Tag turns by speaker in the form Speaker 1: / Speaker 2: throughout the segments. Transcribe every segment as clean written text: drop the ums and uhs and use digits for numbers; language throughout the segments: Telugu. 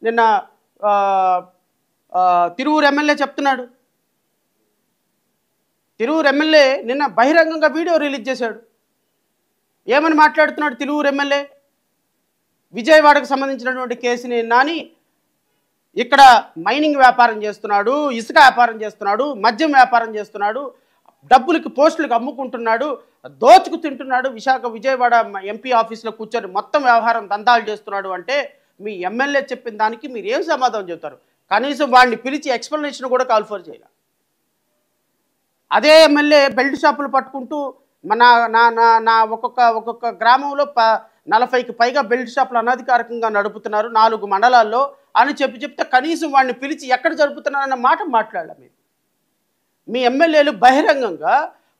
Speaker 1: నిన్న తిరువూరు ఎమ్మెల్యే చెప్తున్నాడు. తిరువూరు ఎమ్మెల్యే నిన్న బహిరంగంగా వీడియో రిలీజ్ చేశాడు. ఏమని మాట్లాడుతున్నాడు తిరువూరు ఎమ్మెల్యే? విజయవాడకు సంబంధించినటువంటి కేసుని నాని ఇక్కడ మైనింగ్ వ్యాపారం చేస్తున్నాడు, ఇసుక వ్యాపారం చేస్తున్నాడు, మద్యం వ్యాపారం చేస్తున్నాడు, డబ్బులకి పోస్టులకు అమ్ముకుంటున్నాడు, దోచుకు తింటున్నాడు, విజయవాడ ఎంపీ ఆఫీస్లో కూర్చొని మొత్తం వ్యవహారం దందాలు చేస్తున్నాడు అంటే మీ ఎమ్మెల్యే చెప్పిన దానికి మీరు ఏం సమాధానం చెప్తారు? కనీసం వాడిని పిలిచి ఎక్స్ప్లెనేషన్ కూడా కాల్ఫర్ చేయాలి. అదే ఎమ్మెల్యే బెల్ట్ షాపులు పట్టుకుంటూ నా ఒక్కొక్క గ్రామంలో 40కి పైగా బెల్ట్ షాపులు అనధికారికంగా నడుపుతున్నారు 4 మండలాల్లో అని చెప్తే కనీసం వాడిని పిలిచి ఎక్కడ జరుపుతున్నారన్న మాట మాట్లాడాలి. మీరు మీ ఎమ్మెల్యేలు బహిరంగంగా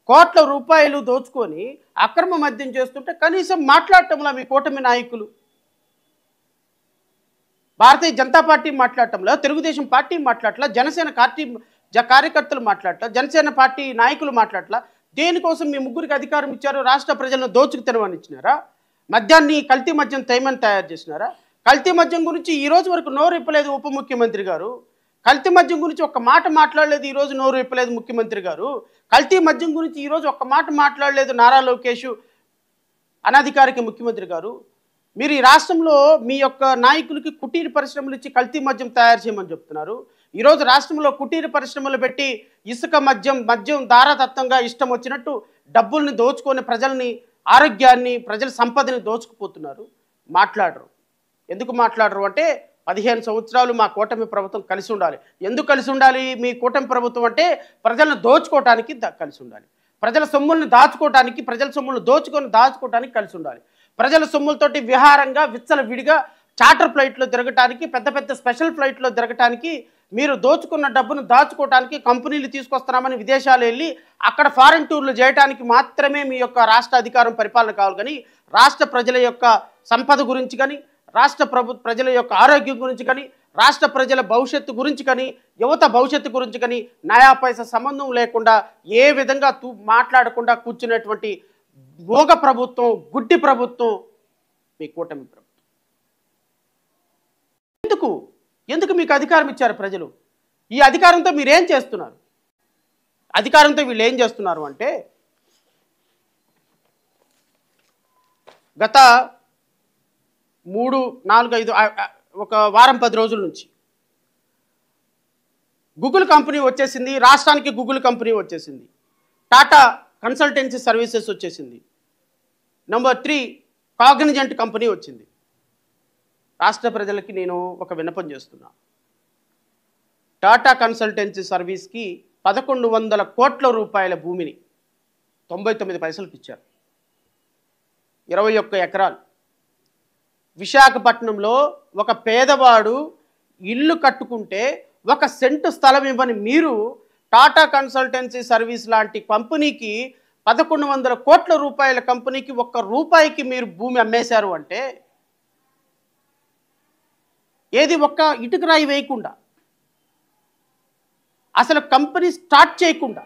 Speaker 1: కోట్ల రూపాయలు దోచుకొని అక్రమ మద్యం చేస్తుంటే కనీసం మాట్లాడటంలా మీ కూటమి నాయకులు, భారతీయ జనతా పార్టీ మాట్లాడటంలా, తెలుగుదేశం పార్టీ మాట్లాడట్లా, జనసేన పార్టీ కార్యకర్తలు మాట్లాడట్లా, జనసేన పార్టీ నాయకులు మాట్లాడట్లా. దేనికోసం మీ ముగ్గురికి అధికారం ఇచ్చారు? రాష్ట్ర ప్రజలను దోచుకు తినమని ఇచ్చినారా? మద్యాన్ని కల్తీ మద్యం తేమని తయారు చేసినారా? కల్తీ మద్యం గురించి ఈ రోజు వరకు నోరు ఇప్పలేదు ఉప ముఖ్యమంత్రి గారు. కల్తీ మద్యం గురించి ఒక్క మాట మాట్లాడలేదు ఈరోజు, నోరు ఇప్పలేదు ముఖ్యమంత్రి గారు. కల్తీ మద్యం గురించి ఈరోజు ఒక్క మాట మాట్లాడలేదు నారా లోకేష్ అనధికారిక ముఖ్యమంత్రి గారు. మీరు ఈ రాష్ట్రంలో మీ యొక్క నాయకులకి కుటీర పరిశ్రమలు ఇచ్చి కల్తీ మద్యం తయారు చేయమని చెప్తున్నారు. ఈరోజు రాష్ట్రంలో కుటీర పరిశ్రమలు పెట్టి ఇసుక మద్యం ధారాతత్వంగా ఇష్టం వచ్చినట్టు డబ్బుల్ని దోచుకొని ప్రజల్ని, ఆరోగ్యాన్ని, ప్రజల సంపదని దోచుకుపోతున్నారు. మాట్లాడరు. ఎందుకు మాట్లాడరు అంటే 15 సంవత్సరాలు మా కూటమి ప్రభుత్వం కలిసి ఉండాలి. ఎందుకు కలిసి ఉండాలి మీ కూటమి ప్రభుత్వం అంటే? ప్రజలను దోచుకోవటానికి కలిసి ఉండాలి. ప్రజల సొమ్ములను దాచుకోవటానికి, ప్రజల సొమ్ములను దాచుకోవటానికి కలిసి ఉండాలి. ప్రజల సొమ్ములతోటి విహారంగా విచ్చలవిడిగా చార్టర్ ఫ్లైట్లో తిరగటానికి, పెద్ద స్పెషల్ ఫ్లైట్లో తిరగటానికి, మీరు దోచుకున్న డబ్బును దాచుకోవటానికి కంపెనీలు తీసుకొస్తున్నామని విదేశాలు వెళ్ళి అక్కడ ఫారెన్ టూర్లు చేయడానికి మాత్రమే మీ యొక్క రాష్ట్ర అధికారం పరిపాలన కావాలి. కానీ రాష్ట్ర ప్రజల యొక్క సంపద గురించి కానీ, రాష్ట్ర ప్రజల యొక్క ఆరోగ్యం గురించి కానీ, రాష్ట్ర ప్రజల భవిష్యత్తు గురించి కానీ, యువత భవిష్యత్తు గురించి కానీ నయా పైసా సంబంధం లేకుండా ఏ విధంగా మాట్లాడకుండా కూర్చునేటువంటి భోగ ప్రభుత్వం, గుడ్డి ప్రభుత్వం మీ కూటమి ప్రభుత్వం. ఎందుకు మీకు అధికారం ఇచ్చారు ప్రజలు? ఈ అధికారంతో మీరేం చేస్తున్నారు? అధికారంతో వీళ్ళు ఏం చేస్తున్నారు అంటే, గత 3, 4, 5 ఒక వారం 10 రోజుల నుంచి గూగుల్ కంపెనీ వచ్చేసింది. రాష్ట్రానికి గూగుల్ కంపెనీ వచ్చేసింది. టాటా కన్సల్టెన్సీ సర్వీసెస్ వచ్చేసింది. నెంబర్ 3 కాగ్నిజెంట్ కంపెనీ వచ్చింది. రాష్ట్ర ప్రజలకి నేను ఒక విన్నపం చేస్తున్నా. టాటా కన్సల్టెన్సీ సర్వీస్కి 1100 కోట్ల రూపాయల భూమిని 99 పైసలకు ఇచ్చారు. 21 ఎకరాలు. విశాఖపట్నంలో ఒక పేదవాడు ఇల్లు కట్టుకుంటే 1 సెంటు స్థలం ఇవ్వని మీరు టాటా కన్సల్టెన్సీ సర్వీస్ లాంటి కంపెనీకి 1100 కోట్ల రూపాయల కంపెనీకి 1 రూపాయికి మీరు భూమి అమ్మేశారు అంటే, ఏది ఒక్క ఇటుక రాయి వేయకుండా, అసలు కంపెనీ స్టార్ట్ చేయకుండా,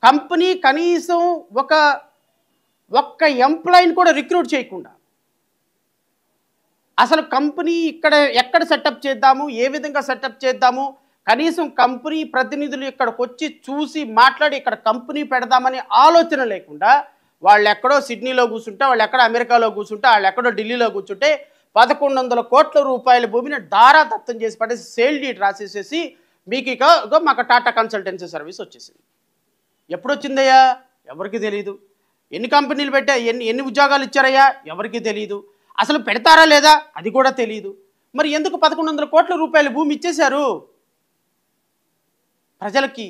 Speaker 1: కంపెనీ కనీసం ఒక్క ఎంప్లాయీని కూడా రిక్రూట్ చేయకుండా, అసలు కంపెనీ ఎక్కడ సెటప్ చేద్దాము, ఏ విధంగా సెటప్ చేద్దాము, కనీసం కంపెనీ ప్రతినిధులు ఇక్కడికి వచ్చి చూసి మాట్లాడి ఇక్కడ కంపెనీ పెడదామని ఆలోచన లేకుండా, వాళ్ళు ఎక్కడో సిడ్నీలో కూర్చుంటే, వాళ్ళు ఎక్కడో అమెరికాలో కూర్చుంటే, వాళ్ళు ఎక్కడో ఢిల్లీలో కూర్చుంటే 1100 కోట్ల రూపాయల భూమిని దారాదత్తం చేసి పడేసి సేల్ డీడ్ రాసేసేసి మీకు మాకు టాటా కన్సల్టెన్సీ సర్వీస్ వచ్చేసింది. ఎప్పుడు వచ్చిందయ్యా? ఎవరికి తెలియదు. ఎన్ని కంపెనీలు పెట్టా, ఎన్ని ఉద్యోగాలు ఇచ్చారయ్యా? ఎవరికి తెలియదు. అసలు పెడతారా లేదా అది కూడా తెలియదు. మరి ఎందుకు 1100 కోట్ల రూపాయల భూమి ఇచ్చేశారు? ప్రజలకి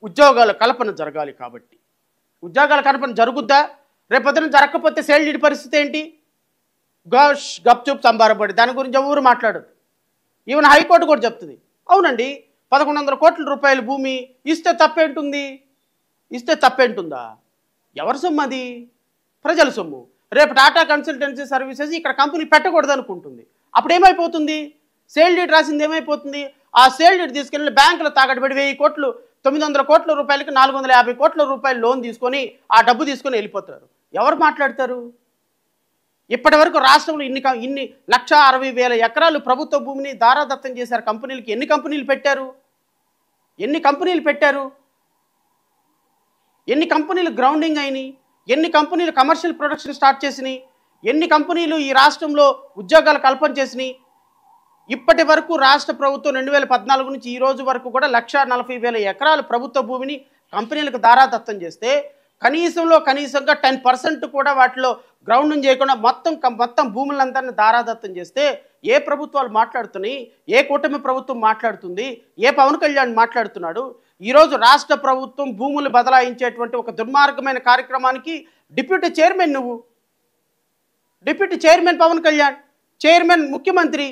Speaker 1: ఉద్యోగాల కల్పన జరగాలి కాబట్టి. ఉద్యోగాల కల్పన జరుగుద్దా? రేపొద్దున జరగకపోతే సేల్ డీడ్ పరిస్థితి ఏంటి? గప్చుప్ సంబారపడి దాని గురించి ఎవరు మాట్లాడదు. ఈవెన్ హైకోర్టు కూడా చెప్తుంది, అవునండి 1100 కోట్ల రూపాయల భూమి ఇస్తే తప్పేంటుంది? ఇస్తే తప్పేంటుందా? ఎవరి సొమ్ము అది? ప్రజల సొమ్ము. రేపు టాటా కన్సల్టెన్సీ సర్వీసెస్ ఇక్కడ కంపెనీ పెట్టకూడదు అనుకుంటుంది. అప్పుడు ఏమైపోతుంది? సేల్ డీడ్ రాసింది ఏమైపోతుంది? ఆ సేల్ డీడ్ తీసుకెళ్ళి బ్యాంకులో తాకట్టు పెడి 1000 కోట్లు 900 కోట్ల రూపాయలకి 450 కోట్ల రూపాయలు లోన్ తీసుకొని ఆ డబ్బు తీసుకొని వెళ్ళిపోతారు. ఎవరు మాట్లాడతారు? ఇప్పటి వరకు రాష్ట్రంలో ఇన్ని 1,60,000 ఎకరాలు ప్రభుత్వ భూమిని దారాదత్తం చేశారు కంపెనీలకి. ఎన్ని కంపెనీలు పెట్టారు? ఎన్ని కంపెనీలు పెట్టారు? ఎన్ని కంపెనీలు గ్రౌండింగ్ అయినాయి? ఎన్ని కంపెనీలు కమర్షియల్ ప్రొడక్షన్ స్టార్ట్ చేసినాయి? ఎన్ని కంపెనీలు ఈ రాష్ట్రంలో ఉద్యోగాల కల్పన చేసినాయి? ఇప్పటి వరకు రాష్ట్ర ప్రభుత్వం 2014 నుంచి ఈ రోజు వరకు కూడా 1,40,000 ఎకరాలు ప్రభుత్వ భూమిని కంపెనీలకు దారాదత్తం చేస్తే కనీసంగా 10% కూడా వాటిలో గ్రౌండింగ్ చేయకుండా మొత్తం భూములందరినీ దారాదత్తం చేస్తే ఏ ప్రభుత్వాలు మాట్లాడుతున్నాయి? ఏ కూటమి ప్రభుత్వం మాట్లాడుతుంది? ఏ పవన్ కళ్యాణ్ మాట్లాడుతున్నాడు? ఈరోజు రాష్ట్ర ప్రభుత్వం భూములు బదలాయించేటువంటి ఒక దుర్మార్గమైన కార్యక్రమానికి deputy chairman Pawan Kalyan, chairman ముఖ్యమంత్రి.